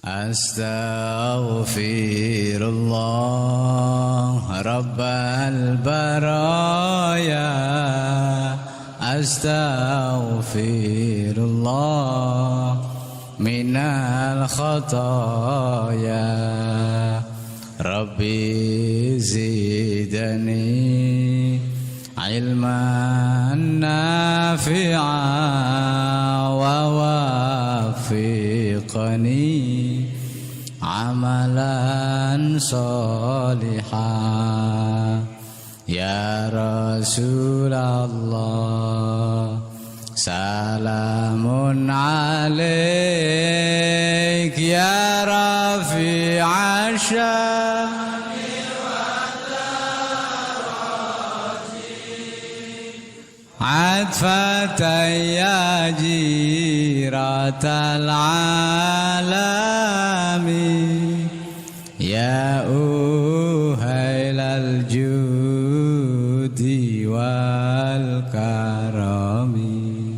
Astaghfirullah Rabbal baraya. Astaghfirullah minal khataya. Rabbi zidani ilman nafi'a wa wafiqani amalan solihah. Ya Rasulullah salamun alaik ya rafi'a sya'ni wa daraji atfatan ya jiratal alami ya uhailal judi wal karami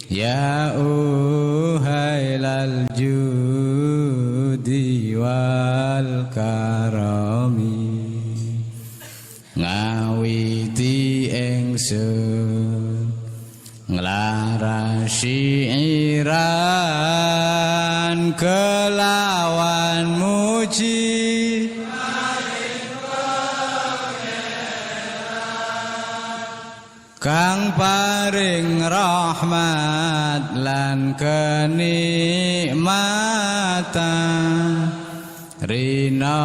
ya uhailal judi wal karami. Ngawiti ingsun nglarasi iran kelawan muji kang paring rahmat lan kenikmatan rina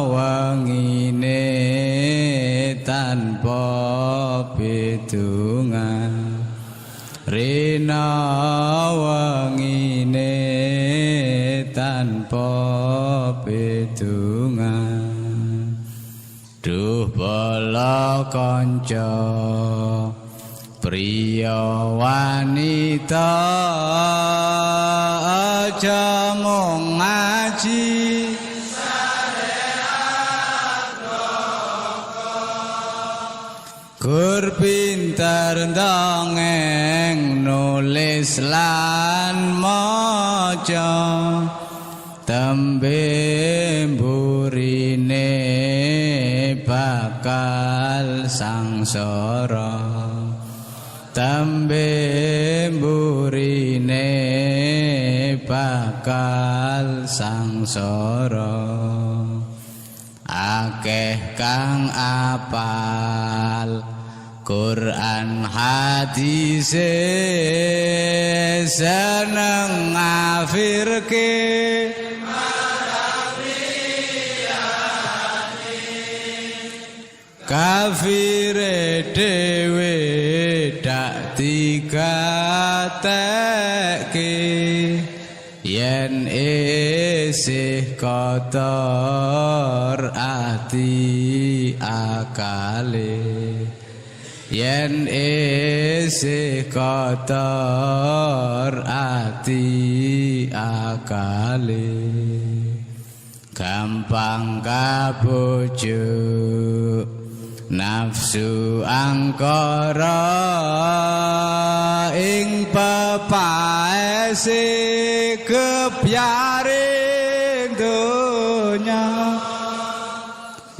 wengine tanpa pitungan rina wengine tanpa pitungan. Duh bala kanca priya wanita aja mung ngaji syariat gur pinter ndongeng nulis lan maca tembe mburine bakal sangsara tembe mburine bakal sangsara. Akeh kang apal Quran hadise seneng ngafirke kafire dhewe dak digatekke yen isih kotor ati akale yen isih kotor ati akale gampang kabujuk nafsu angkara ing pepaese kepyaring donya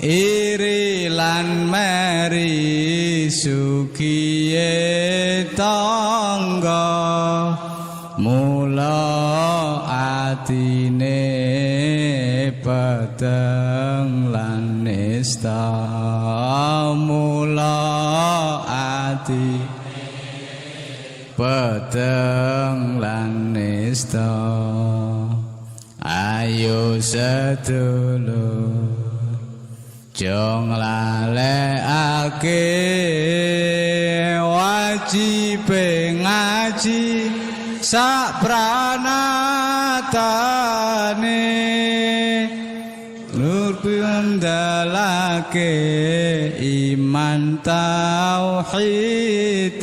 iri lan meri sukiye tangga mula atine peteng lan nista mula ati peteng lan nista. Ayo sedulur jong lalekake wajib ngaji sak pranatane nur pindalake iman tauhid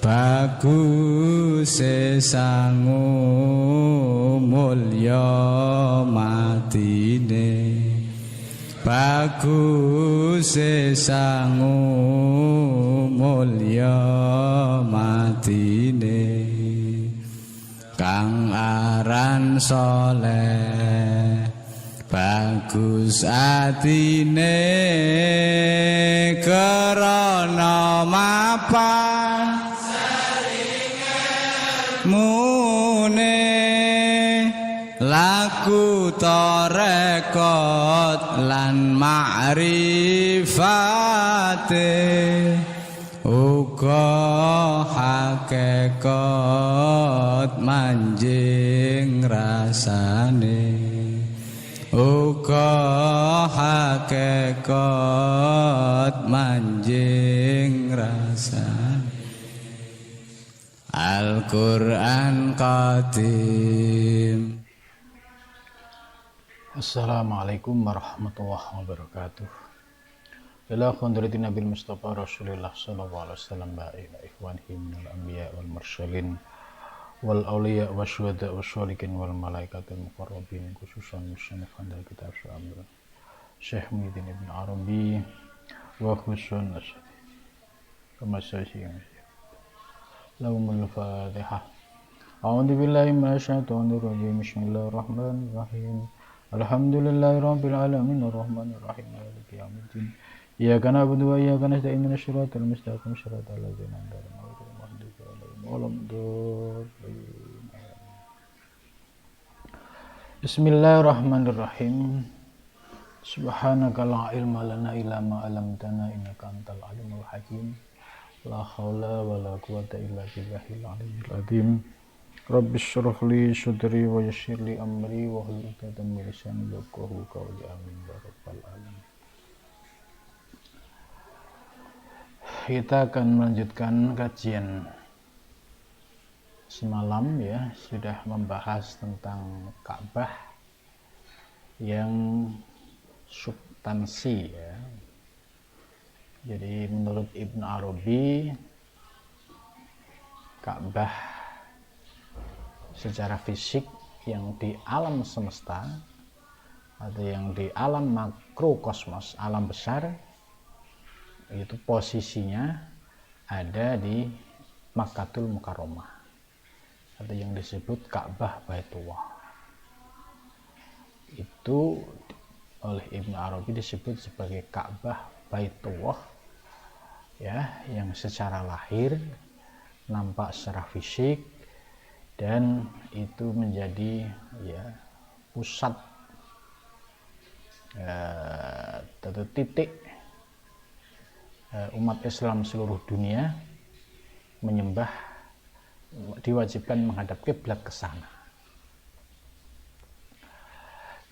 bagus sangu mulya matine bagus sangu mulya matine kang aran soleh bagus atine krana mapan mune laku tarekat lan ma'rifate uga hakikat manjing rasane uga hakikat manjing rasane Al-Qur'an Qadim. Assalamualaikum warahmatullahi wabarakatuh. Ila khudrati Nabi Mustafa Rasulullah sallallahu alaihi wasallam ba'ina ikhwanihi minal anbiya wal mursalin wal awliya wasyuhada wasyolikin wal malaikatil muqarrabin khususan musannifan dari kitab Syamil Syekh Muhyiddin Ibn Arabi wa khususan Ramasyasyih Lahumul Fatihah. A'udzu billahi minasyaitonir rajim. Bismillahirrahmanirrahim. Alhamdulillahirabbil alamin arrahmanir rahim maliki yaumiddin. Iyyaka na'budu wa iyyaka nasta'in ihdinas siratal mustaqim siratal ladzina an'amta 'alaihim ghairil maghdubi 'alaihim waladdallin. Bismillahirrahmanirrahim. Subhanaka la ilma lana illa ma 'allamtana innaka antal alimul hakim. La haula wala quwwata illa billahil aliyyil azim. Rabbi shrah li sadri wa yassir li amri wa hlul 'uqdatam min lisani yafqahu qawli. Amin ya rabbal alamin. Kita akan melanjutkan kajian semalam ya, sudah membahas tentang Ka'bah yang substansi ya. Jadi menurut Ibn Arabi, Ka'bah secara fisik yang di alam semesta atau yang di alam makrokosmos, alam besar, itu posisinya ada di Makkatul Mukarramah atau yang disebut Ka'bah Baitullah. Itu oleh Ibn Arabi disebut sebagai Ka'bah Baitullah ya, yang secara lahir nampak secara fisik dan itu menjadi ya pusat atau titik umat Islam seluruh dunia menyembah, diwajibkan menghadap kiblat ke sana.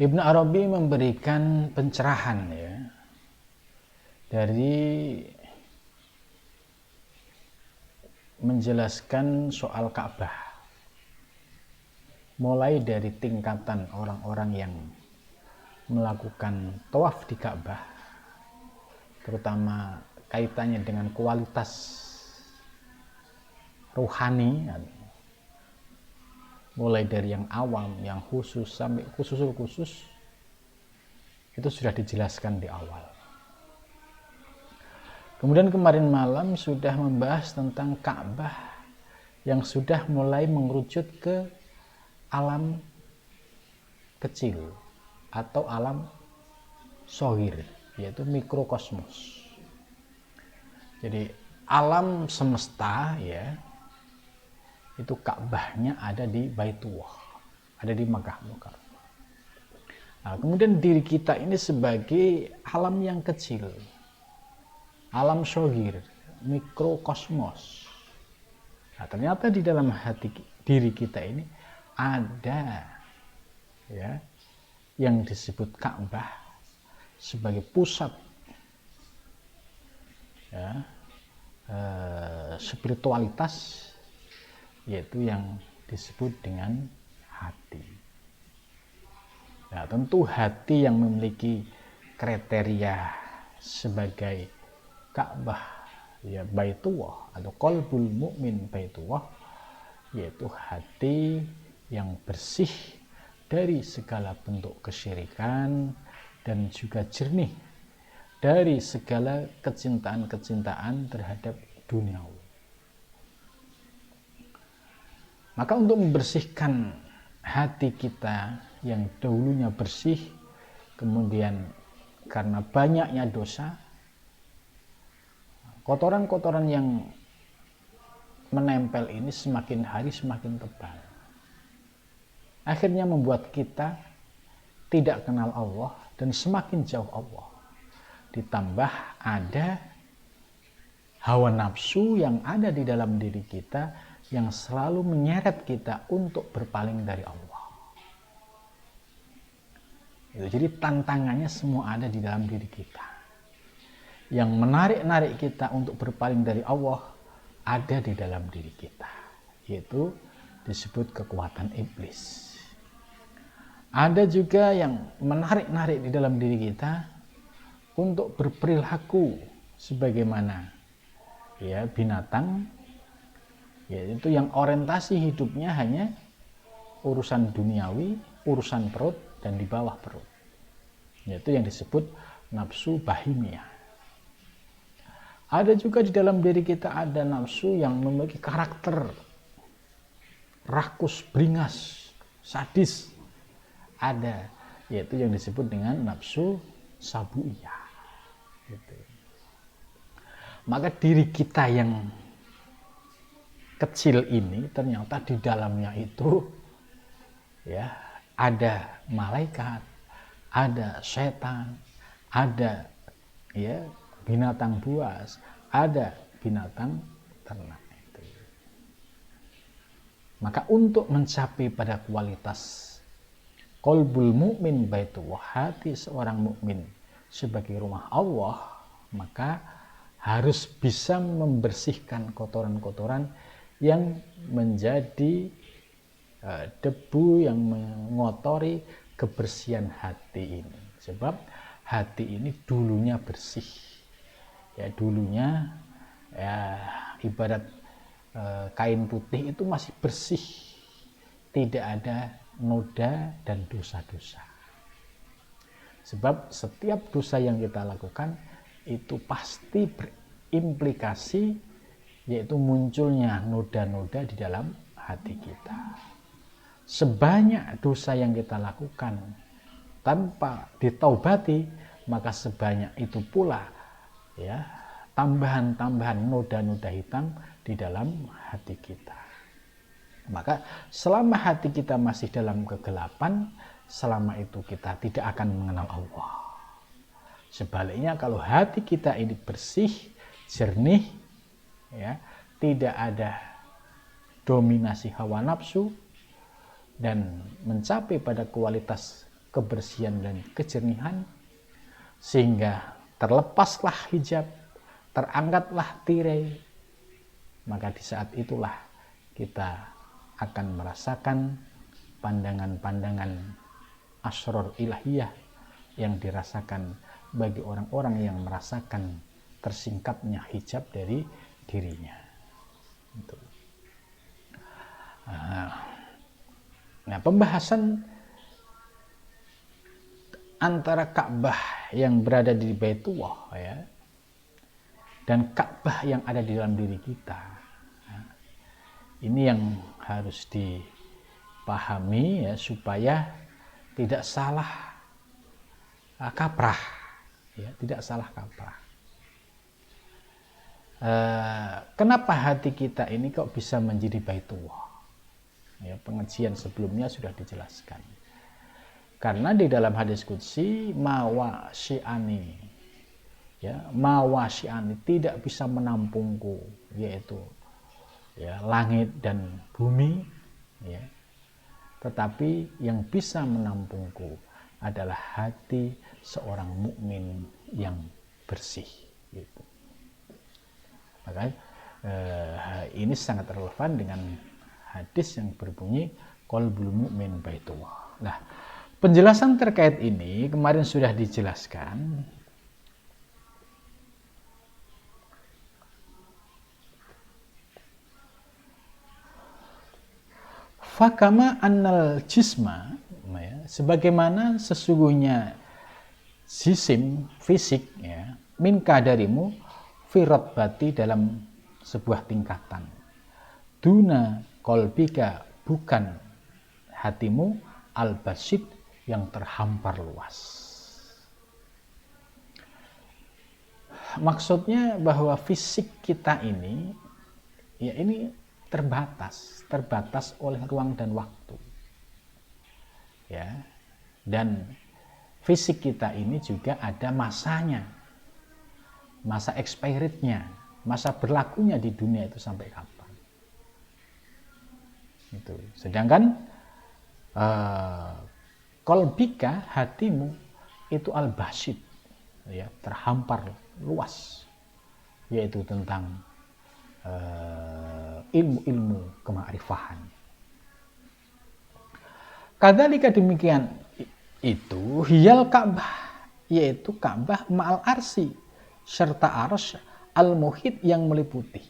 Ibn Arabi memberikan pencerahan ya dari menjelaskan soal Ka'bah, mulai dari tingkatan orang-orang yang melakukan tawaf di Ka'bah, terutama kaitannya dengan kualitas rohani, mulai dari yang awam, yang khusus sampai khusus, itu sudah dijelaskan di awal. Kemudian kemarin malam sudah membahas tentang Ka'bah yang sudah mulai mengerucut ke alam kecil atau alam shohir, yaitu mikrokosmos. Jadi alam semesta ya, itu Ka'bahnya ada di Baitullah, ada di Makkah Mukarramah. Nah, kemudian diri kita ini sebagai alam yang kecil, alam shohir, mikrokosmos. Nah, ternyata di dalam hati diri kita ini ada ya yang disebut Ka'bah sebagai pusat ya, spiritualitas, yaitu yang disebut dengan hati. Nah, tentu hati yang memiliki kriteria sebagai Ka'bah ya Baitullah atau qalbul mukmin Baitullah, yaitu hati yang bersih dari segala bentuk kesyirikan dan juga jernih dari segala kecintaan-kecintaan terhadap dunia. Maka untuk membersihkan hati kita yang dahulunya bersih, kemudian karena banyaknya dosa, kotoran-kotoran yang menempel ini semakin hari semakin tebal. Akhirnya membuat kita tidak kenal Allah dan semakin jauh Allah. Ditambah ada hawa nafsu yang ada di dalam diri kita yang selalu menyeret kita untuk berpaling dari Allah. Jadi tantangannya semua ada di dalam diri kita. Yang menarik-narik kita untuk berpaling dari Allah ada di dalam diri kita, yaitu disebut kekuatan iblis. Ada juga yang menarik-narik di dalam diri kita untuk berperilaku sebagaimana binatang, yaitu yang orientasi hidupnya hanya urusan duniawi, urusan perut dan di bawah perut, yaitu yang disebut nafsu bahimia. Ada juga di dalam diri kita ada nafsu yang memiliki karakter rakus, beringas, sadis. Ada, yaitu yang disebut dengan nafsu sabuiyah. Gitu. Maka diri kita yang kecil ini ternyata di dalamnya itu ada malaikat, ada setan, ada binatang buas, ada binatang ternak itu. Maka untuk mencapai pada kualitas qalbul mukmin baitullah, hati seorang mukmin sebagai rumah Allah, maka harus bisa membersihkan kotoran-kotoran yang menjadi debu yang mengotori kebersihan hati ini. Sebab hati ini dulunya bersih, dulunya ibarat kain putih itu masih bersih, tidak ada noda dan dosa-dosa. Sebab setiap dosa yang kita lakukan itu pasti berimplikasi, yaitu munculnya noda-noda di dalam hati kita. Sebanyak dosa yang kita lakukan tanpa ditaubati, maka sebanyak itu pula tambahan-tambahan noda-noda hitam di dalam hati kita. Maka selama hati kita masih dalam kegelapan, selama itu kita tidak akan mengenal Allah. Sebaliknya kalau hati kita ini bersih, jernih, tidak ada dominasi hawa nafsu, dan mencapai pada kualitas kebersihan dan kejernihan, sehingga terlepaslah hijab, terangkatlah tirai, maka di saat itulah kita akan merasakan pandangan-pandangan asror ilahiyah yang dirasakan bagi orang-orang yang merasakan tersingkapnya hijab dari dirinya. Nah, pembahasan antara Ka'bah yang berada di Baitullah dan Ka'bah yang ada di dalam diri kita, ini yang harus dipahami supaya tidak salah kaprah. Tidak salah kaprah. Kenapa hati kita ini kok bisa menjadi Baitullah? Pengajian sebelumnya sudah dijelaskan. Karena di dalam hadis qudsi mawa syi'ani, tidak bisa menampungku, yaitu langit dan bumi, tetapi yang bisa menampungku adalah hati seorang mukmin yang bersih. Gitu. Maka ini sangat relevan dengan hadis yang berbunyi qalbul mu'min baitullah. Nah, penjelasan terkait ini kemarin sudah dijelaskan. Fakama annal jisma, sebagaimana sesungguhnya jisim fisik, minka darimu firat bati dalam sebuah tingkatan, duna kolbika bukan hatimu al-basit, yang terhampar luas. Maksudnya bahwa fisik kita ini, ya ini terbatas oleh ruang dan waktu. Ya. Dan fisik kita ini juga ada masanya, masa expirednya, masa berlakunya di dunia itu sampai kapan. Itu. Sedangkan kolbika, hatimu itu al-basit, ya, terhampar luas, yaitu tentang ilmu-ilmu kema'rifahan. Kadzalika demikian itu hiyal Ka'bah, yaitu Ka'bah ma'al arsi, serta arsy al-muhit yang meliputi.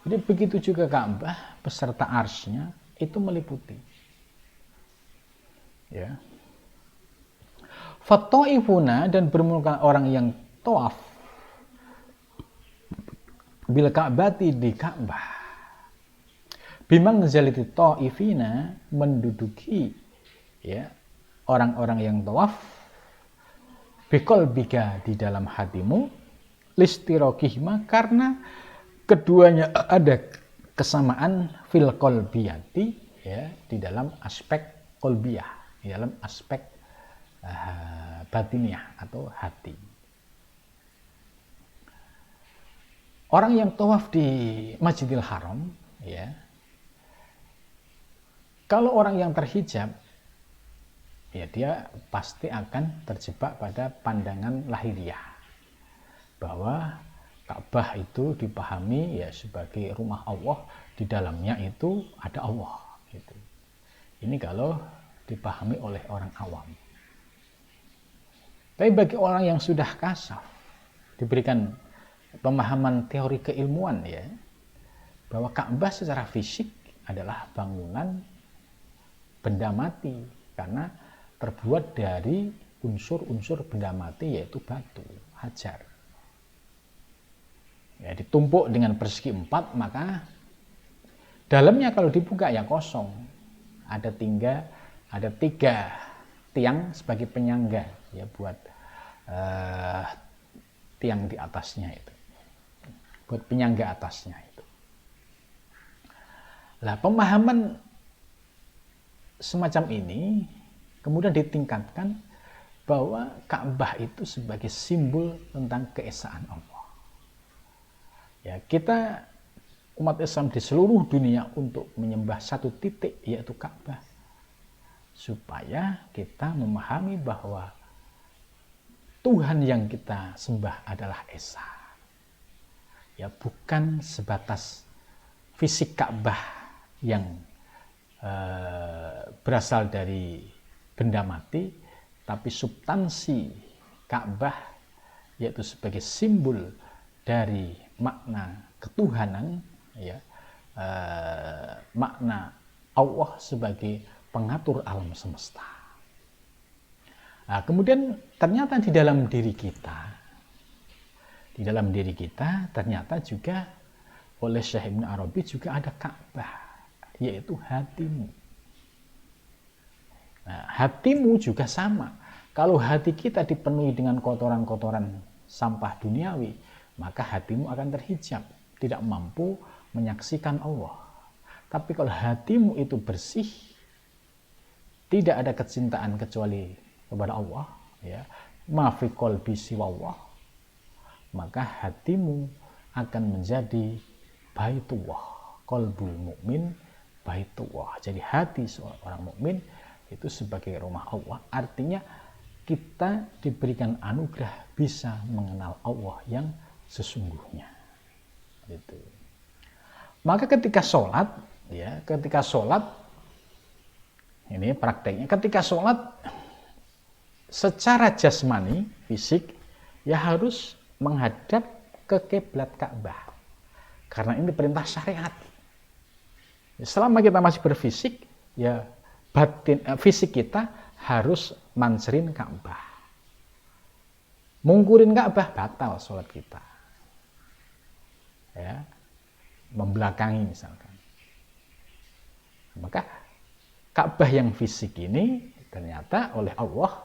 Jadi begitu juga Ka'bah beserta arsy-nya itu meliputi. Ya. Fattaifuna, dan bermula orang yang tawaf bil Ka'bati, di Ka'bah. Bimang zaliti ta'ifina, menduduki, ya, orang-orang yang tawaf biqalbika, di dalam hatimu, listirokihma, karena keduanya ada kesamaan fil qalbiyati, ya, di dalam aspek qalbiyah, di dalam aspek batiniah atau hati. Orang yang tawaf di Masjidil Haram, ya, kalau orang yang terhijab, ya dia pasti akan terjebak pada pandangan lahiriah bahwa Ka'bah itu dipahami ya sebagai rumah Allah, di dalamnya itu ada Allah. Gitu. Ini kalau dipahami oleh orang awam. Tapi bagi orang yang sudah kasaf, diberikan pemahaman teori keilmuan, ya, bahwa Ka'bah secara fisik adalah bangunan benda mati, karena terbuat dari unsur-unsur benda mati, yaitu batu, hajar. Ya, ditumpuk dengan persegi 4, maka dalamnya kalau dibuka ya kosong. Ada 3 tiang sebagai penyangga, ya, buat tiang di atasnya itu, buat penyangga atasnya itu. Lah, pemahaman semacam ini kemudian ditingkatkan bahwa Ka'bah itu sebagai simbol tentang keesaan Allah. Ya, kita umat Islam di seluruh dunia untuk menyembah satu titik, yaitu Ka'bah, supaya kita memahami bahwa Tuhan yang kita sembah adalah Esa. Ya, bukan sebatas fisik Ka'bah yang berasal dari benda mati, tapi substansi Ka'bah, yaitu sebagai simbol dari makna ketuhanan, ya, makna Allah sebagai pengatur alam semesta. Nah, kemudian ternyata di dalam diri kita ternyata juga oleh Syekh Ibn Arabi juga ada Ka'bah, yaitu hatimu. Nah, hatimu juga sama. Kalau hati kita dipenuhi dengan kotoran-kotoran sampah duniawi, maka hatimu akan terhijab, tidak mampu menyaksikan Allah. Tapi kalau hatimu itu bersih, tidak ada kecintaan kecuali kepada Allah, ya, ma fi qalbi siwallah, maka hatimu akan menjadi baitullah, qalbul mukmin baitullah. Jadi hati seorang mukmin itu sebagai rumah Allah. Artinya kita diberikan anugerah bisa mengenal Allah yang sesungguhnya. Gitu. Maka ketika sholat, ya, ini prakteknya, ketika sholat secara jasmani, fisik, ya harus menghadap ke kiblat Ka'bah. Karena ini perintah syariat. Selama kita masih berfisik, ya fisik kita harus mancerin Ka'bah. Mungkurin Ka'bah batal sholat kita. Ya, membelakangi misalkan. Maka Ka'bah yang fisik ini ternyata oleh Allah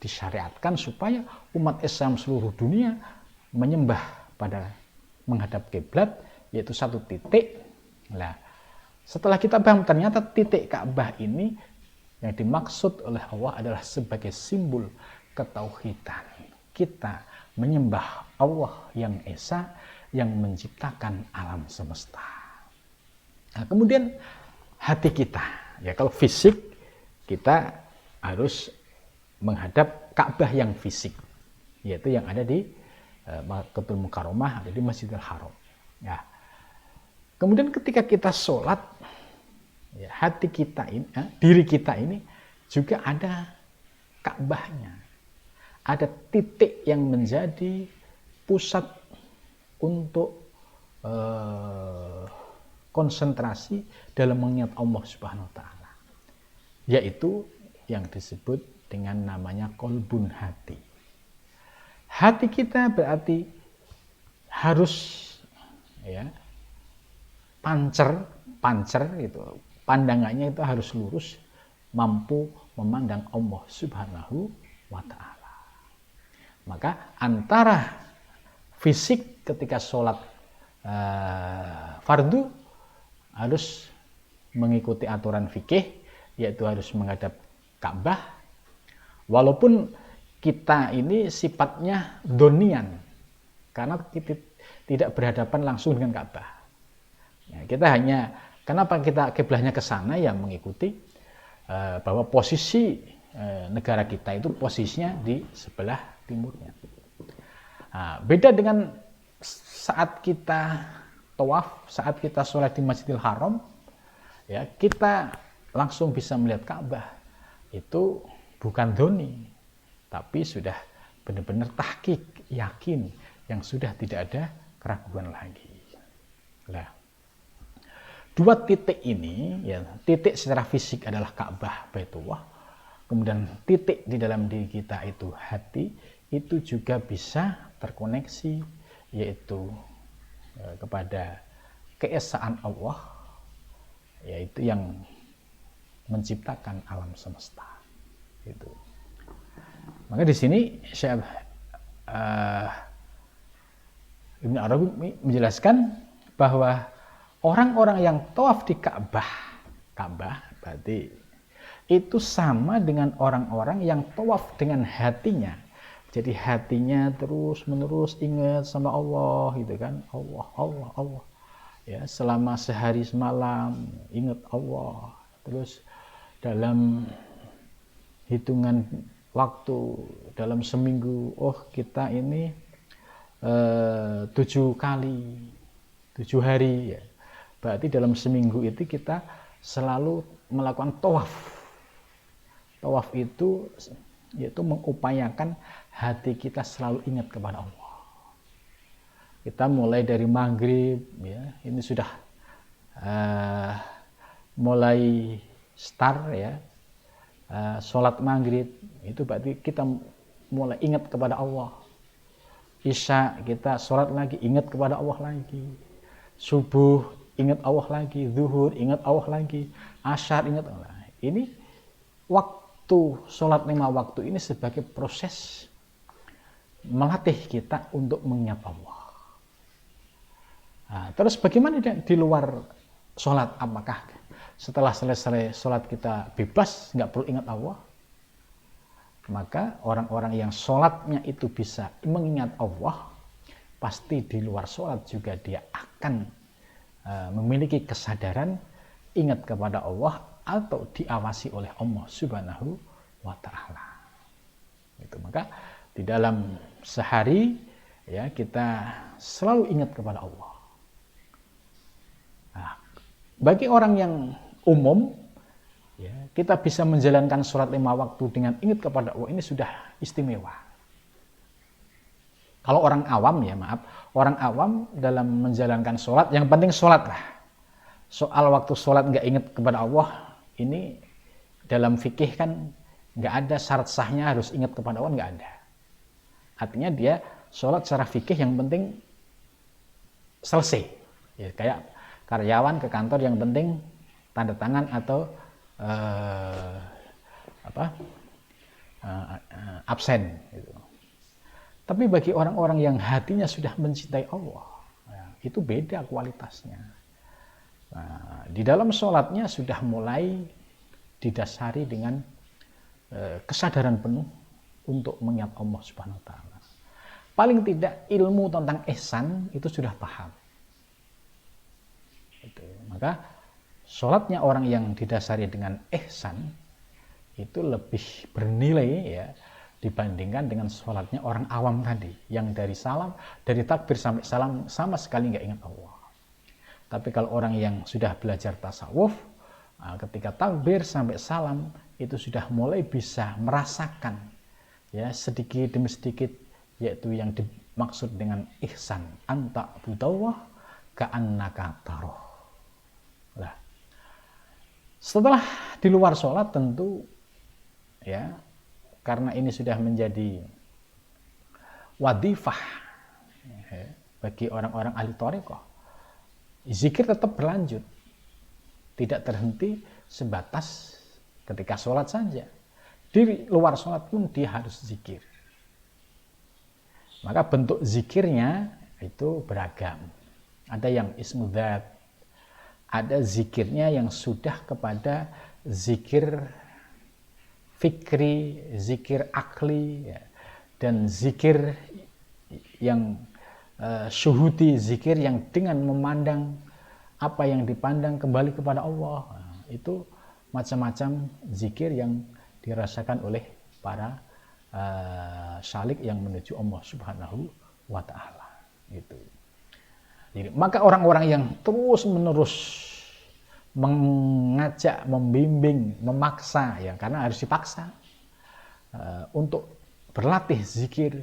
disyariatkan supaya umat Islam seluruh dunia menyembah pada menghadap kiblat, yaitu satu titik. Nah, setelah kita paham ternyata titik Ka'bah ini yang dimaksud oleh Allah adalah sebagai simbol ketauhidan. Kita menyembah Allah yang esa, yang menciptakan alam semesta. Nah, kemudian hati kita, ya kalau fisik kita harus menghadap Ka'bah yang fisik, yaitu yang ada di Makkatul Mukarramah, ada di Masjidil Haram. Ya. Kemudian ketika kita sholat, ya, hati kita ini, diri kita ini juga ada Ka'bahnya, ada titik yang menjadi pusat untuk konsentrasi dalam mengingat Allah Subhanahu wa taala, yaitu yang disebut dengan namanya kolbun hati. Hati kita berarti harus ya pancer itu, pandangannya itu harus lurus, mampu memandang Allah Subhanahu wa taala. Maka antara fisik ketika sholat fardu harus mengikuti aturan fikih, yaitu harus menghadap Ka'bah, walaupun kita ini sifatnya donian karena kita tidak berhadapan langsung dengan Ka'bah. Ya, kita hanya, kenapa kita kiblahnya ke sana, ya mengikuti bahwa posisi negara kita itu posisinya di sebelah timurnya. Nah, beda dengan saat kita tawaf, saat kita sholat di Masjidil Haram, ya kita langsung bisa melihat Ka'bah. Itu bukan doni, tapi sudah benar-benar tahqiq, yakin, yang sudah tidak ada keraguan lagi. Nah, dua titik ini, ya, titik secara fisik adalah Ka'bah, Baitullah, kemudian titik di dalam diri kita itu hati, itu juga bisa terkoneksi, yaitu kepada keesaan Allah, yaitu yang menciptakan alam semesta. Itu. Maka di sini Syekh Ibnu Arabi menjelaskan bahwa orang-orang yang tawaf di Ka'bah berarti itu sama dengan orang-orang yang tawaf dengan hatinya. Jadi hatinya terus-menerus ingat sama Allah, gitu kan? Allah. Ya, selama sehari semalam ingat Allah. Terus dalam hitungan waktu, dalam seminggu, kita ini 7 kali, 7 hari, ya. Berarti dalam seminggu itu kita selalu melakukan tawaf. Tawaf itu yaitu mengupayakan hati kita selalu ingat kepada Allah. Kita mulai dari maghrib, ya, ini sudah mulai start, ya, sholat maghrib, itu berarti kita mulai ingat kepada Allah. Isya kita sholat lagi, ingat kepada Allah lagi. Subuh ingat Allah lagi, zuhur ingat Allah lagi, asyar ingat Allah. Ini waktu sholat 5 waktu ini sebagai proses melatih kita untuk mengingat Allah. Nah, terus bagaimana di luar sholat? Apakah setelah selesai sholat kita bebas, nggak perlu ingat Allah? Maka orang-orang yang sholatnya itu bisa mengingat Allah, pasti di luar sholat juga dia akan memiliki kesadaran ingat kepada Allah atau diawasi oleh Allah Subhanahu wa taala. Itu, maka di dalam sehari, ya, kita selalu ingat kepada Allah. Nah, bagi orang yang umum, ya, kita bisa menjalankan sholat 5 waktu dengan ingat kepada Allah, ini sudah istimewa. Kalau orang awam, ya maaf, orang awam dalam menjalankan sholat, yang penting sholat lah. Soal waktu sholat nggak ingat kepada Allah, ini dalam fikih kan nggak ada syarat sahnya harus ingat kepada Allah, nggak ada. Artinya dia sholat secara fikih yang penting selesai. Ya, kayak karyawan ke kantor yang penting tanda tangan atau eh, apa absen gitu. Tapi bagi orang-orang yang hatinya sudah mencintai Allah, ya, itu beda kualitasnya. Nah, di dalam sholatnya sudah mulai didasari dengan kesadaran penuh untuk mengingat Allah Subhanahu wa taala. Paling tidak ilmu tentang ihsan itu sudah paham. Gitu. Maka sholatnya orang yang didasari dengan ihsan itu lebih bernilai ya dibandingkan dengan sholatnya orang awam tadi yang dari takbir sampai salam sama sekali nggak ingat Allah. Tapi kalau orang yang sudah belajar tasawuf, ketika takbir sampai salam itu sudah mulai bisa merasakan ya sedikit demi sedikit, yaitu yang dimaksud dengan ihsan, anta budawah ka'annaka taroh. Nah, setelah di luar sholat tentu ya, karena ini sudah menjadi wadifah ya, bagi orang-orang ahli thariqah, zikir tetap berlanjut, tidak terhenti sebatas ketika sholat saja. Di luar sholat pun dia harus zikir. Maka bentuk zikirnya itu beragam. Ada yang ismu dzat, ada zikirnya yang sudah kepada zikir fikri, zikir akli, ya, dan zikir yang syuhudi, zikir yang dengan memandang apa yang dipandang kembali kepada Allah. Nah, itu macam-macam zikir yang dirasakan oleh para syalik yang menuju Allah Subhanahu wa taala. Gitu. Jadi, maka orang-orang yang terus-menerus mengajak, membimbing, memaksa ya, karena harus dipaksa untuk berlatih zikir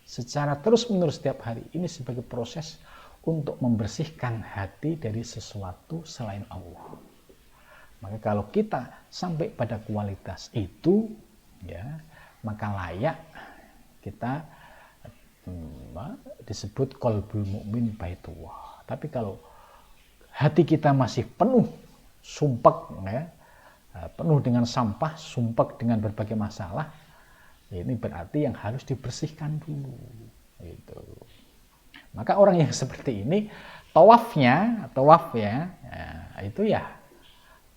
secara terus-menerus setiap hari, ini sebagai proses untuk membersihkan hati dari sesuatu selain Allah. Maka kalau kita sampai pada kualitas itu ya, maka layak kita disebut qalbul mukmin baitullah. Tapi kalau hati kita masih penuh sumpek ya, penuh dengan sampah, sumpek dengan berbagai masalah, ini berarti yang harus dibersihkan dulu gitu. Maka orang yang seperti ini tawaf ya, itu ya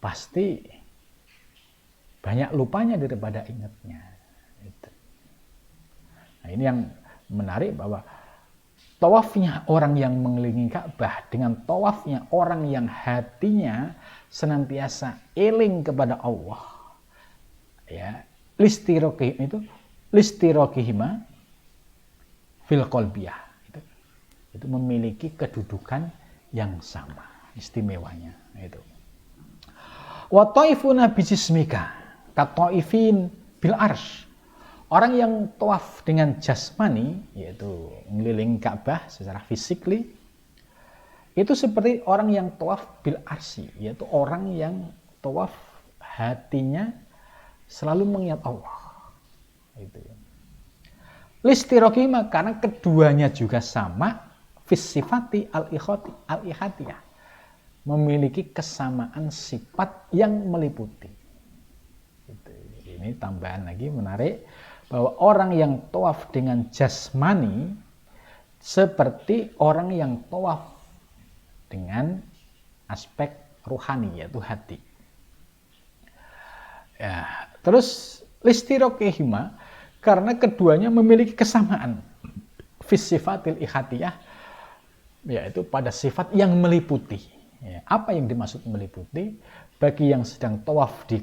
pasti banyak lupanya daripada ingatnya gitu. Nah, ini yang menarik, bahwa tawafnya orang yang mengelilingi Ka'bah dengan tawafnya orang yang hatinya senantiasa eling kepada Allah ya, listirokihima fil qalbiyah, itu memiliki kedudukan yang sama, istimewanya itu. Wa taifuna bijismika kataifin bil arsh. Orang yang tawaf dengan jasmani, yaitu mengelilingi Ka'bah secara fisikly, itu seperti orang yang tawaf bil arsy, yaitu orang yang tawaf hatinya selalu mengingat Allah. Itu. Listirokima, karena keduanya juga sama, fisifati al-ihatiyah, memiliki kesamaan sifat yang meliputi. Itu. Ini tambahan lagi menarik, bahwa orang yang tawaf dengan jasmani seperti orang yang tawaf dengan aspek ruhani, yaitu hati. Ya, terus listirokihima, karena keduanya memiliki kesamaan fisifatil ihatiyah, yaitu pada sifat yang meliputi. Ya, apa yang dimaksud meliputi? Bagi yang sedang tawaf di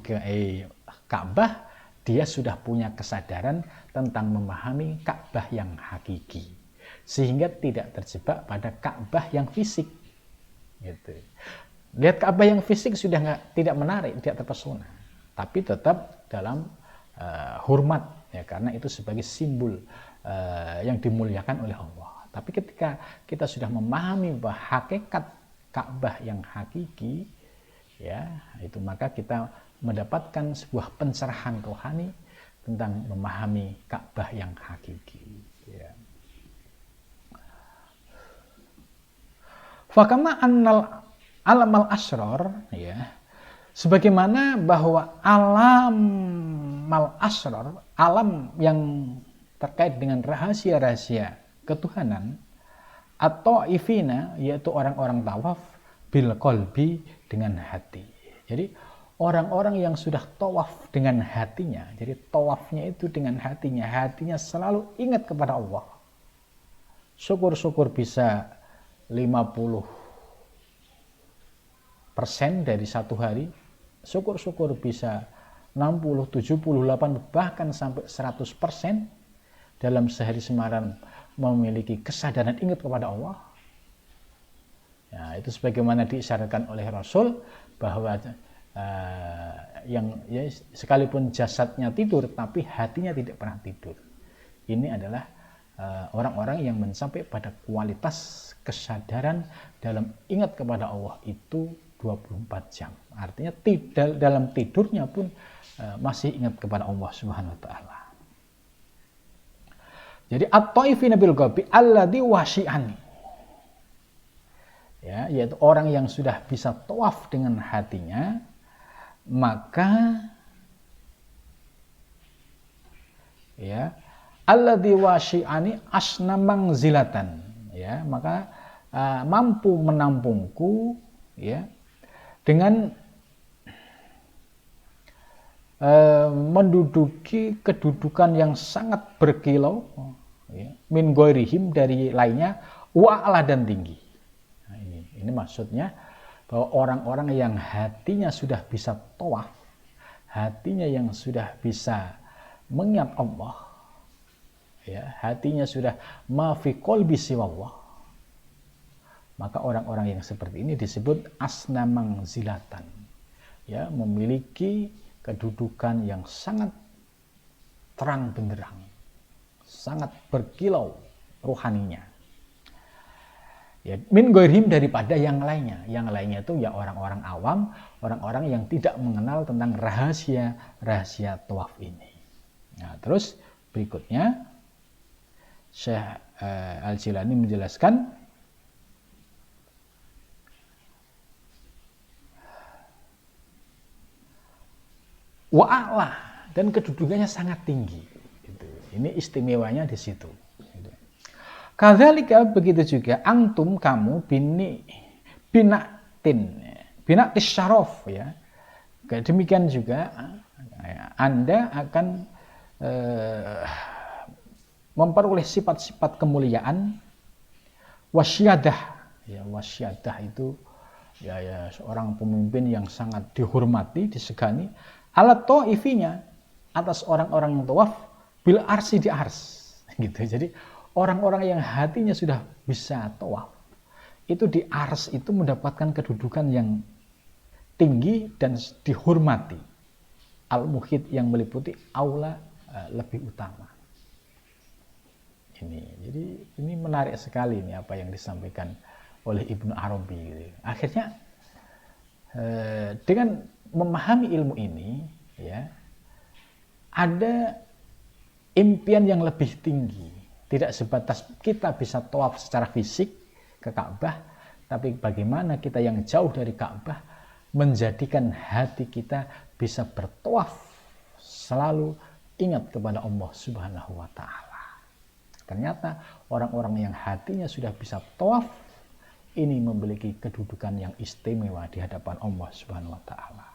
Ka'bah, dia sudah punya kesadaran tentang memahami Ka'bah yang hakiki, sehingga tidak terjebak pada Ka'bah yang fisik. Gitu. Lihat Ka'bah yang fisik sudah tidak menarik, tidak terpesona, tapi tetap dalam hormat, ya, karena itu sebagai simbol yang dimuliakan oleh Allah. Tapi ketika kita sudah memahami bahwa hakikat Ka'bah yang hakiki, ya, itu maka kita mendapatkan sebuah pencerahan rohani tentang memahami Ka'bah yang hakiki. Ya. Fakama annal alamal asrar, ya, Sebagaimana bahwa alam mal-asrar, alam yang terkait dengan rahasia-rahasia ketuhanan, atau ifina, yaitu orang-orang tawaf, bil qalbi, dengan hati. Jadi orang-orang yang sudah tawaf dengan hatinya, jadi tawafnya itu dengan hatinya selalu ingat kepada Allah. Syukur-syukur bisa 50% dari satu hari, syukur-syukur bisa 60, 70, 80, bahkan sampai 100% dalam sehari semalam memiliki kesadaran ingat kepada Allah. Ya, itu sebagaimana diisyaratkan oleh Rasul bahwa yang ya, sekalipun jasadnya tidur tapi hatinya tidak pernah tidur. Ini adalah orang-orang yang mencapai pada kualitas kesadaran dalam ingat kepada Allah itu 24 jam. Artinya tidak dalam tidurnya pun masih ingat kepada Allah Subhanahu wa taala. Jadi at-taifina bil qalbi alladzi wasyi'ani. Ya, yaitu orang yang sudah bisa tawaf dengan hatinya, maka ya alladzi wasyi'ani asna mangzilatan, ya, maka mampu menampungku, ya, dengan menduduki kedudukan yang sangat berkilau, ya, min ghairihim, dari lainnya, wa'ala, dan tinggi. Nah, ini maksudnya bahwa orang-orang yang hatinya sudah bisa tawaf, hatinya yang sudah bisa mengingat Allah, ya, hatinya sudah ma fi qalbi siwallah, maka orang-orang yang seperti ini disebut asna mangzilatan, ya, memiliki kedudukan yang sangat terang benderang, sangat berkilau rohaninya. Ya, min ghairihim, daripada yang lainnya. Yang lainnya itu ya orang-orang awam, orang-orang yang tidak mengenal tentang rahasia tawaf ini. Nah, terus berikutnya Syekh Al-Jilani menjelaskan, wa'ala, dan kedudukannya sangat tinggi. Ini istimewanya di situ. Kadzalika, begitu juga antum, kamu, binatis syaraf, ya. Demikian juga Anda akan memperoleh sifat-sifat kemuliaan, wasyadah, ya, wasyadah itu ya seorang pemimpin yang sangat dihormati, disegani, alat taifinya, atas orang-orang yang tawaf, bil arsi, di ars, gitu. Jadi orang-orang yang hatinya sudah bisa tawaf itu di ars itu mendapatkan kedudukan yang tinggi dan dihormati, al-muhit, yang meliputi aula, lebih utama. Jadi ini menarik sekali ini apa yang disampaikan oleh Ibnu Arabi, gitu. Akhirnya dengan memahami ilmu ini, ya, ada impian yang lebih tinggi. Tidak sebatas kita bisa tawaf secara fisik ke Ka'bah, tapi bagaimana kita yang jauh dari Ka'bah menjadikan hati kita bisa bertawaf selalu ingat kepada Allah Subhanahu wa taala. Ternyata orang-orang yang hatinya sudah bisa tawaf ini memiliki kedudukan yang istimewa di hadapan Allah Subhanahu wa taala.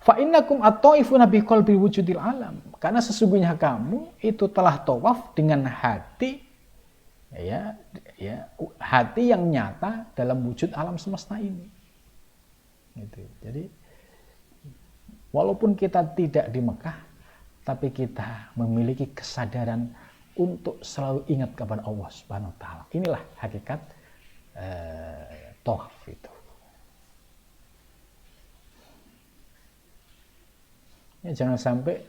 Fa innakum at-taifuna bi qalbi wujudil alam, karena sesungguhnya kamu itu telah tawaf dengan hati, ya, hati yang nyata dalam wujud alam semesta ini. Gitu. Jadi walaupun kita tidak di Mekah, tapi kita memiliki kesadaran untuk selalu ingat kepada Allah Subhanahu wa taala. Inilah hakikat tawaf itu. Ya, jangan sampai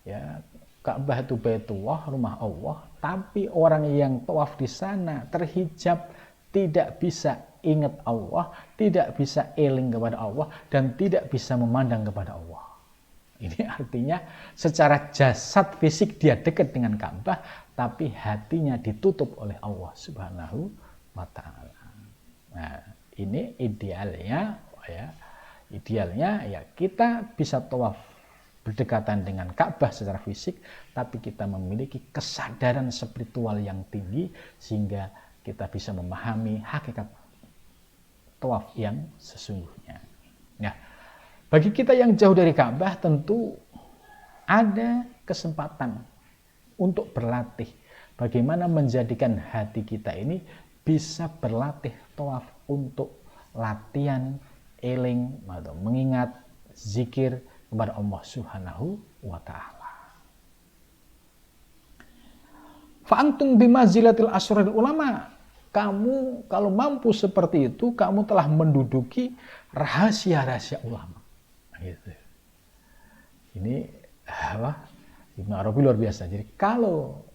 ya Ka'bah itu Baitullah, rumah Allah, tapi orang yang tawaf di sana terhijab, tidak bisa ingat Allah, tidak bisa eling kepada Allah, dan tidak bisa memandang kepada Allah. Ini artinya secara jasad fisik dia dekat dengan Ka'bah, tapi hatinya ditutup oleh Allah Subhanahu wa taala. Nah, ini idealnya, ya, Idealnya ya kita bisa tawaf berdekatan dengan Ka'bah secara fisik, tapi kita memiliki kesadaran spiritual yang tinggi sehingga kita bisa memahami hakikat tawaf yang sesungguhnya. Nah, bagi kita yang jauh dari Ka'bah tentu ada kesempatan untuk berlatih bagaimana menjadikan hati kita ini bisa berlatih tawaf untuk latihan eling atau mengingat zikir kepada Allah Subhanahu wa taala. Fa antum bimazilatil asrarul ulama. Kamu kalau mampu seperti itu, kamu telah menduduki rahasia-rahasia ulama. Gitu. Ini Ibnu Arabi luar biasa. Jadi kalau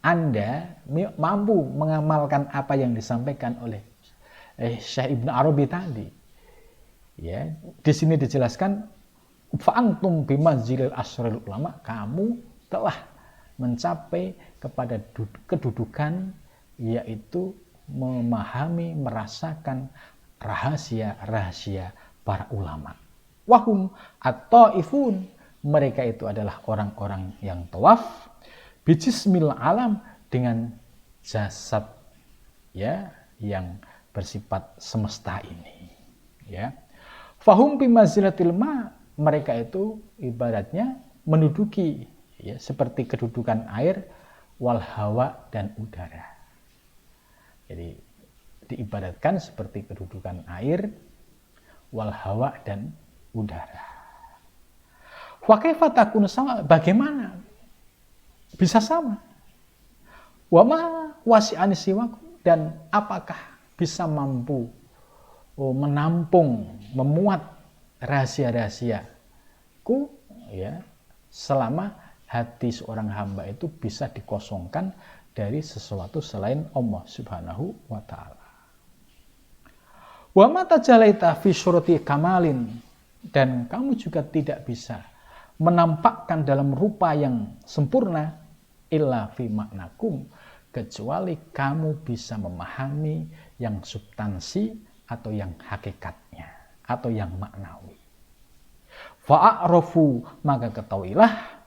Anda mampu mengamalkan apa yang disampaikan oleh Syekh Ibnu Arabi tadi, ya, di sini dijelaskan fa'antum bimanzilil asrarul ulama, kamu telah mencapai kepada kedudukan yaitu memahami, merasakan rahasia-rahasia para ulama. Wahum at-taifun, mereka itu adalah orang-orang yang tawaf bijismil alam, dengan jasad ya yang bersifat semesta ini, ya. Fahum bimanzilatil ma, mereka itu ibaratnya menduduki ya seperti kedudukan air, wal hawa, dan udara. Jadi diibaratkan seperti kedudukan air, wal hawa, dan udara. Wa kaifa takunu sama, bagaimana bisa sama? Wa ma wasi'ani siwaku, dan apakah bisa mampu menampung, memuat rahasia-rahasiaku ya, selama hati seorang hamba itu bisa dikosongkan dari sesuatu selain Allah Subhanahu wa taala. Wa ma tajalaita fi syurati kamalin, dan kamu juga tidak bisa menampakkan dalam rupa yang sempurna illa fi maknakum, kecuali kamu bisa memahami yang substansi atau yang hakikatnya atau yang maknawi. Fa'arafu, maka ketahuilah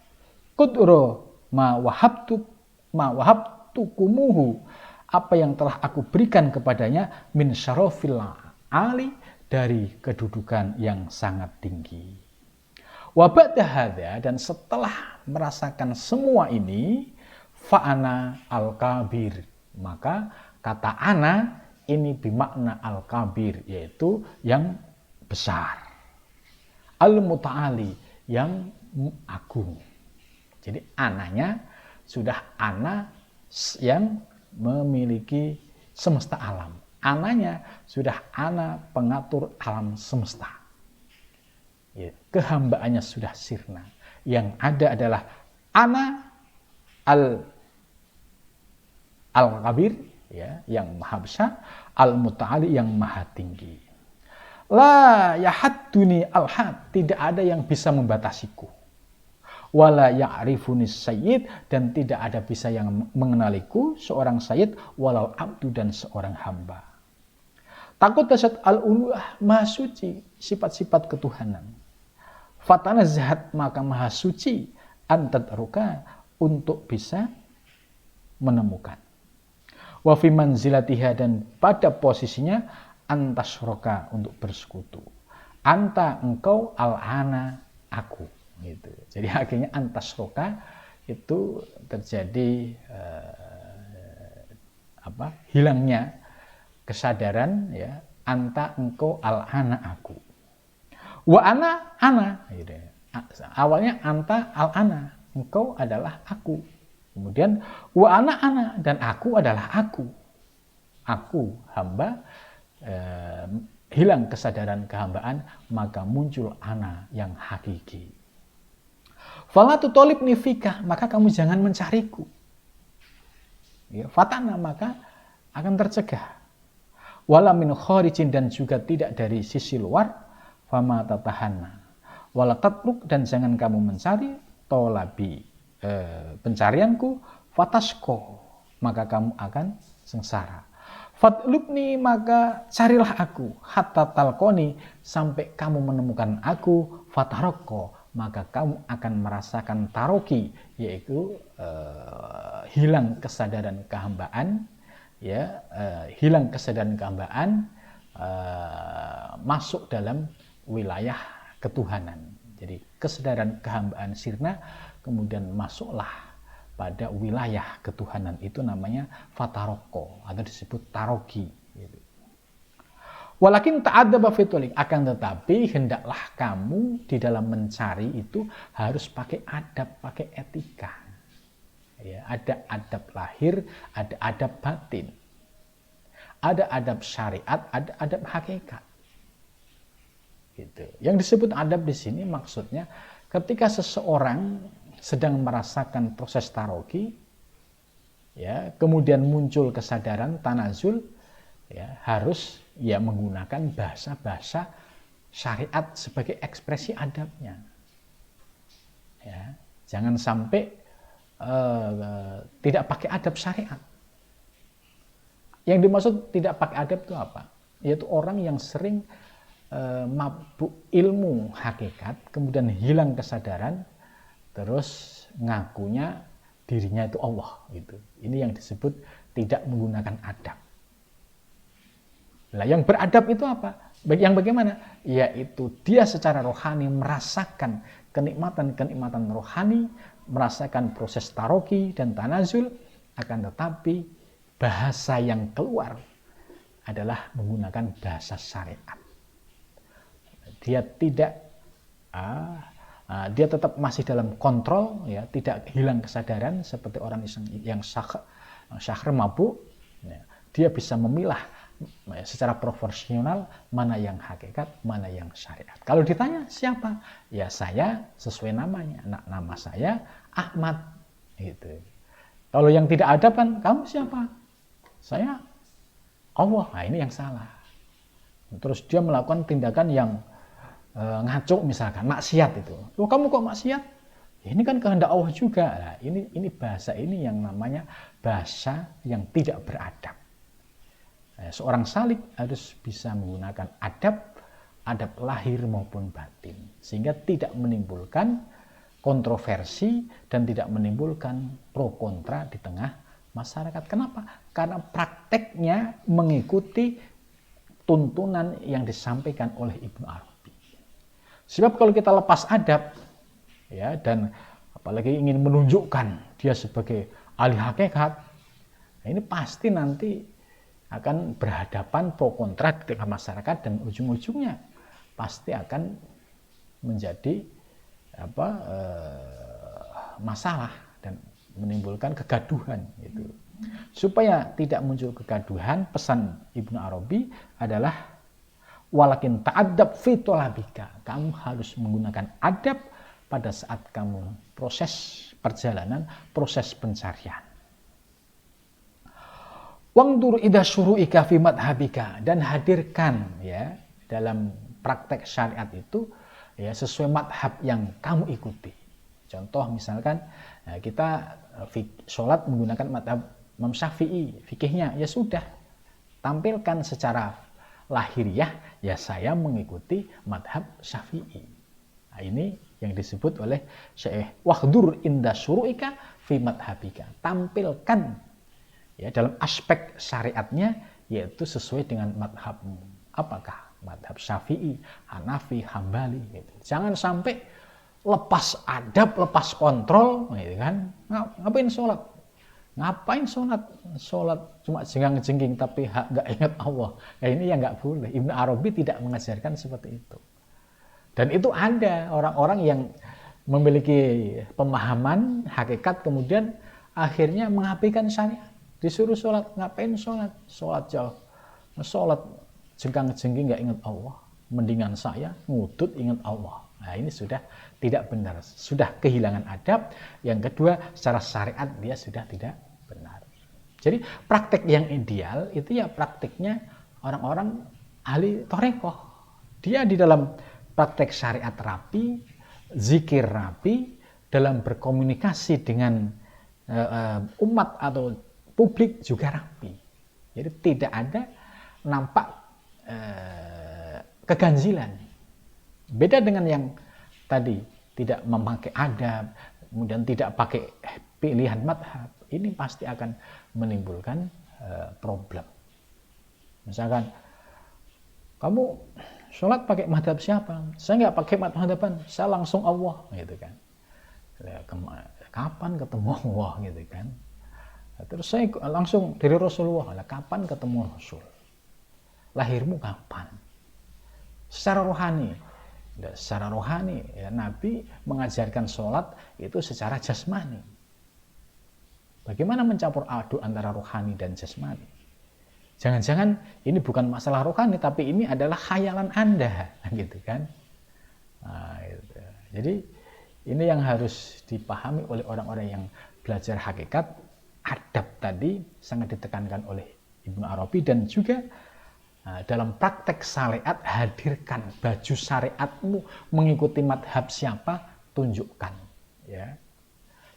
qudro ma wahabtukumuhu, apa yang telah aku berikan kepadanya min syarafil ali, dari kedudukan yang sangat tinggi. Wa ba'da hadza, dan setelah merasakan semua ini, fa'ana al-kabir, maka kata ana ini bermakna al-kabir, yaitu yang besar, al-muta'ali, yang agung. Jadi ananya sudah ana yang memiliki semesta alam, ananya sudah ana pengatur alam semesta, ya, kehambaannya sudah sirna. Yang ada adalah ana al-kabir, ya, yang maha besar, al-muta'ali, yang maha tinggi. La yahadduni al-had, tidak ada yang bisa membatasiku. Wala ya'rifuni sayyid, dan tidak ada bisa yang mengenaliku, seorang sayyid, walau abdu, dan seorang hamba. Takut dasat al-uluh, maha suci, sifat-sifat ketuhanan. Fatanazzahat, maka maha suci, antadruka, untuk bisa menemukan. Wa fi manzilatiha, dan pada posisinya antasroka, untuk bersekutu. Anta, engkau, al-ana, aku, gitu. Jadi akhirnya antasroka itu terjadi hilangnya kesadaran, ya, anta, engkau, al-ana, aku. Wa ana, gitu. Awalnya anta, al-ana, engkau adalah aku. Kemudian wa ana, dan aku adalah aku. Aku hamba, hilang kesadaran kehambaan, maka muncul ana yang hakiki. Fala tutolibni fika, maka kamu jangan mencariku. Ya, fatana, maka akan tercegah. Wala min kharijin, dan juga tidak dari sisi luar. Fama tatahanna. Wala tatluk, dan jangan kamu mencari tolabi, pencarianku, fatasko, maka kamu akan sengsara. Fatlubni, maka carilah aku, hatta talqoni, sampai kamu menemukan aku, fataroko, maka kamu akan merasakan taroki, yaitu hilang kesadaran kehambaan, ya, hilang kesadaran kehambaan, masuk dalam wilayah ketuhanan. Jadi kesadaran kehambaan sirna, kemudian masuklah pada wilayah ketuhanan, itu namanya fataroko atau disebut tarogi. Walakin ta'adzaba fitulik, akan tetapi hendaklah kamu di dalam mencari itu harus pakai adab, pakai etika. Ya, ada adab lahir, ada adab batin, ada adab syariat, ada adab hakikat. Gitu. Yang disebut adab di sini maksudnya ketika seseorang sedang merasakan proses tarogi, ya, kemudian muncul kesadaran tanazul, ya, harus ya menggunakan bahasa-bahasa syariat sebagai ekspresi adabnya. Ya, jangan sampai tidak pakai adab syariat. Yang dimaksud tidak pakai adab itu apa? Yaitu orang yang sering mabuk ilmu hakikat, kemudian hilang kesadaran, terus ngakunya dirinya itu Allah, gitu. Ini yang disebut tidak menggunakan adab. Nah, yang beradab itu apa? Yang bagaimana? Yaitu dia secara rohani merasakan kenikmatan-kenikmatan rohani, merasakan proses taroki dan tanazul, akan tetapi bahasa yang keluar adalah menggunakan bahasa syariat. Dia tidak dia tetap masih dalam kontrol, ya, tidak hilang kesadaran seperti orang yang syahr mabuk. Ya, dia bisa memilah secara proporsional mana yang hakikat, mana yang syariat. Kalau ditanya siapa, ya saya sesuai namanya. Nama saya Ahmad, gitu. Kalau yang tidak ada kan, kamu siapa? Saya Allah. Nah, ini yang salah. Terus dia melakukan tindakan yang ngaco, misalkan maksiat itu. Loh, kamu kok maksiat? Ya, ini kan kehendak Allah juga. Nah, ini bahasa ini yang namanya bahasa yang tidak beradab. Seorang salik harus bisa menggunakan adab lahir maupun batin, sehingga tidak menimbulkan kontroversi dan tidak menimbulkan pro kontra di tengah masyarakat. Kenapa? Karena prakteknya mengikuti tuntunan yang disampaikan oleh Ibnu Arabi. Sebab kalau kita lepas adab, ya, dan apalagi ingin menunjukkan dia sebagai ahli hakikat, nah ini pasti nanti akan berhadapan pro kontra di tengah masyarakat, dan ujung-ujungnya pasti akan menjadi masalah dan menimbulkan kegaduhan, gitu. Supaya tidak muncul kegaduhan, pesan Ibnu Arabi adalah walakin ta'adab fi tolabika, kamu harus menggunakan adab pada saat kamu proses perjalanan, proses pencarian. Wangdur idza syuru'ika fi madhabika, dan hadirkan, ya, dalam praktek syariat itu, ya, sesuai madhab yang kamu ikuti. Contoh misalkan kita sholat menggunakan madhab Imam Syafi'i, fikihnya, ya sudah, tampilkan secara lahiriah, ya saya mengikuti madhab Syafi'i. Nah, ini yang disebut oleh Syekh, wahdur inda syuru'ika fi madhabika, tampilkan, ya, dalam aspek syariatnya, yaitu sesuai dengan madhabmu. Apakah madhab Syafi'i, Hanafi, Hambali, gitu. Jangan sampai lepas adab, lepas kontrol, gitu kan. Ngapain sholat? Ngapain sholat? Sholat cuma jenggang-jengging tapi nggak ingat Allah. Ya, ini yang nggak boleh. Ibnu Arabi tidak mengajarkan seperti itu. Dan itu ada orang-orang yang memiliki pemahaman hakikat, kemudian akhirnya mengabaikan syariat. Disuruh sholat, ngapain sholat? Sholat jauh. Sholat jenggang-jengging nggak ingat Allah. Mendingan saya ngudut ingat Allah. Nah, ini sudah tidak benar. Sudah kehilangan adab. Yang kedua, secara syariat dia sudah tidak benar. Jadi praktek yang ideal itu ya prakteknya orang-orang ahli thariqah. Dia di dalam praktek syariat rapi, zikir rapi, dalam berkomunikasi dengan umat atau publik juga rapi. Jadi tidak ada nampak keganjilan. Beda dengan yang tadi tidak memakai adab, kemudian tidak pakai pilihan madhab, ini pasti akan menimbulkan problem. Misalkan kamu sholat pakai madhab siapa? Saya nggak pakai madhaban, saya langsung Allah, gitu kan. Kapan ketemu Allah, gitu kan? Terus saya langsung dari Rasulullah, kapan ketemu Rasul? Lahirmu kapan? Secara rohani, ya, Nabi mengajarkan sholat itu secara jasmani. Bagaimana mencampur aduk antara rohani dan jasmani? Jangan-jangan ini bukan masalah rohani, tapi ini adalah khayalan Anda, gitu kan? Nah, gitu. Jadi ini yang harus dipahami oleh orang-orang yang belajar hakikat. Adab tadi sangat ditekankan oleh Ibnu Arabi, dan juga dalam praktek syariat, hadirkan baju syariatmu mengikuti madhab siapa, tunjukkan, ya.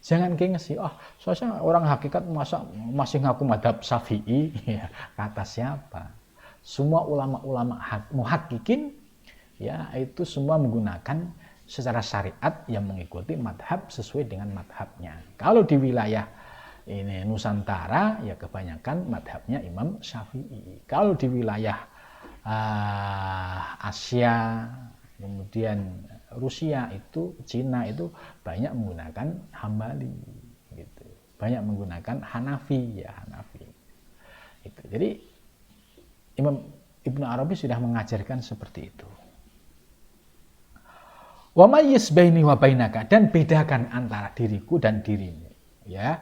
Jangan gengsi, saya orang hakikat masa masih ngaku madhab Syafi'i, ya, kata siapa? Semua ulama-ulama muhakkikin, ya, itu semua menggunakan secara syariat yang mengikuti madhab sesuai dengan madhabnya. Kalau di wilayah ini Nusantara, ya kebanyakan madhabnya Imam Syafi'i. Kalau di wilayah Asia, kemudian Rusia itu, Cina itu banyak menggunakan Hambali, gitu. Banyak menggunakan Hanafi, ya, Hanafi. Itu. Jadi Imam Ibnu Arabi sudah mengajarkan seperti itu. Wa mayyiz baini wa bainaka, dan bedakan antara diriku dan dirimu, ya.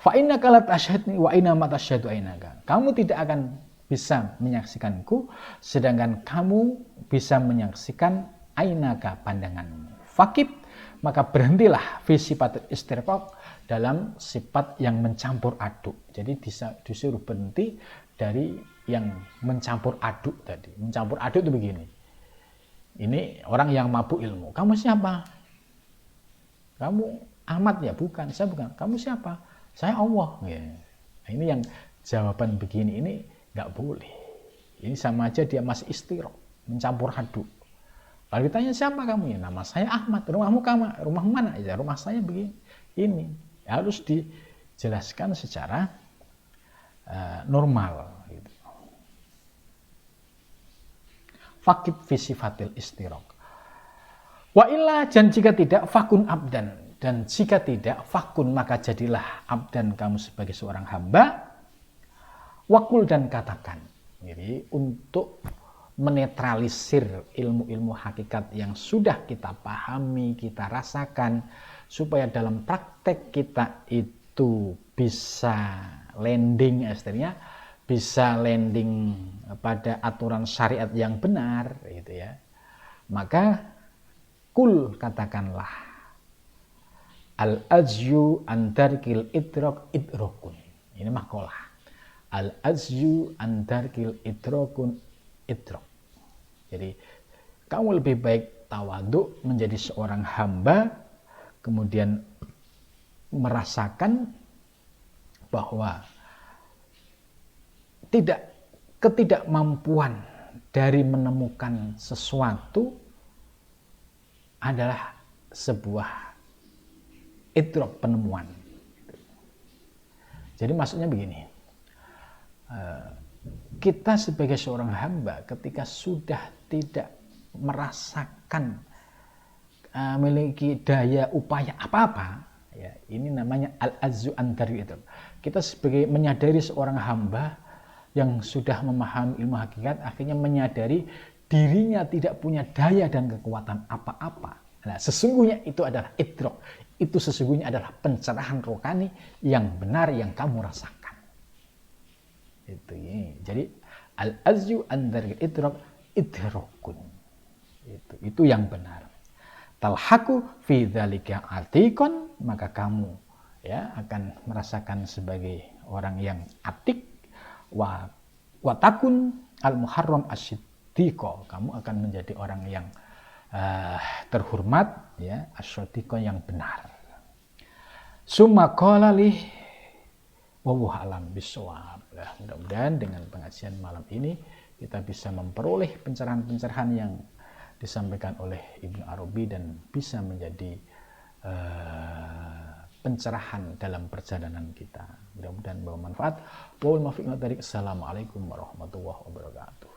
Fa innaka la tashhadni wa inna ma tashhadu ainaka. Kamu tidak akan bisa menyaksikanku, sedangkan kamu bisa menyaksikan ainaka, pandanganmu. Fakib, maka berhentilah fi sifatil istirqaq, dalam sifat yang mencampur aduk. Jadi disuruh berhenti dari yang mencampur aduk tadi. Mencampur aduk itu begini. Ini orang yang mabuk ilmu. Kamu siapa? Kamu Ahmad ya? Bukan, saya bukan. Kamu siapa? Saya Allah. Ya. Nah, ini yang jawaban begini ini nggak boleh. Ini sama aja dia masih istirok, mencampur aduk. Kalau ditanya siapa kamu, ya nama saya Ahmad. Rumahmu rumah mana? Ya rumah saya begini. Ini ya, harus dijelaskan secara normal. Gitu. Fakib fi sifatil istirok. Wa illa, dan jika tidak, fakun abdan. Dan jika tidak, fakun, maka jadilah abdan, kamu sebagai seorang hamba. Wakul, dan katakan. Jadi untuk menetralisir ilmu-ilmu hakikat yang sudah kita pahami, kita rasakan, supaya dalam praktek kita itu bisa landing, istilahnya bisa landing pada aturan syariat yang benar, gitu ya. Maka kul, katakanlah, al-azyu antarkil idrok idrokun. Ini makalah. Al-azyu antarkil idrokun idrok. Jadi kamu lebih baik tawaduk, menjadi seorang hamba, kemudian merasakan bahwa ketidakmampuan dari menemukan sesuatu adalah sebuah idrok, penemuan. Jadi maksudnya begini, kita sebagai seorang hamba ketika sudah tidak merasakan memiliki daya upaya apa-apa, ya, ini namanya al-azzu antari itu. Kita sebagai menyadari seorang hamba yang sudah memahami ilmu hakikat, akhirnya menyadari dirinya tidak punya daya dan kekuatan apa-apa. Nah, sesungguhnya itu adalah idrok. Itu sesungguhnya adalah pencerahan rohani yang benar yang kamu rasakan. Itu ya. Jadi al-azyu andar idrok idrokun. Itu yang benar. Talhaku fi dzalika atikon, maka kamu ya akan merasakan sebagai orang yang atik, wa takun al muharram asyiddiqo, kamu akan menjadi orang yang terhormat, ya, asyiddiqo, yang benar. Summa qala li, Wallahu a'lam bishawab. Mudah-mudahan dengan pengajian malam ini kita bisa memperoleh pencerahan-pencerahan yang disampaikan oleh Ibnu Arabi dan bisa menjadi pencerahan dalam perjalanan kita. Mudah-mudahan bermanfaat. Wal muwaffiq. Assalamualaikum warahmatullahi wabarakatuh.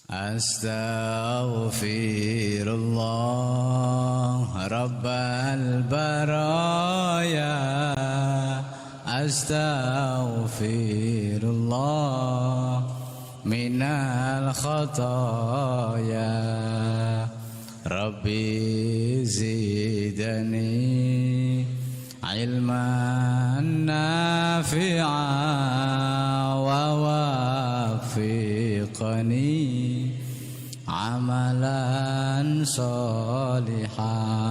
Astaghfirullah Rabbal baraya. Astaghfirullah minal khataya. Rabbi zidani ilman nafi'a wa wafiqani amalan salihah.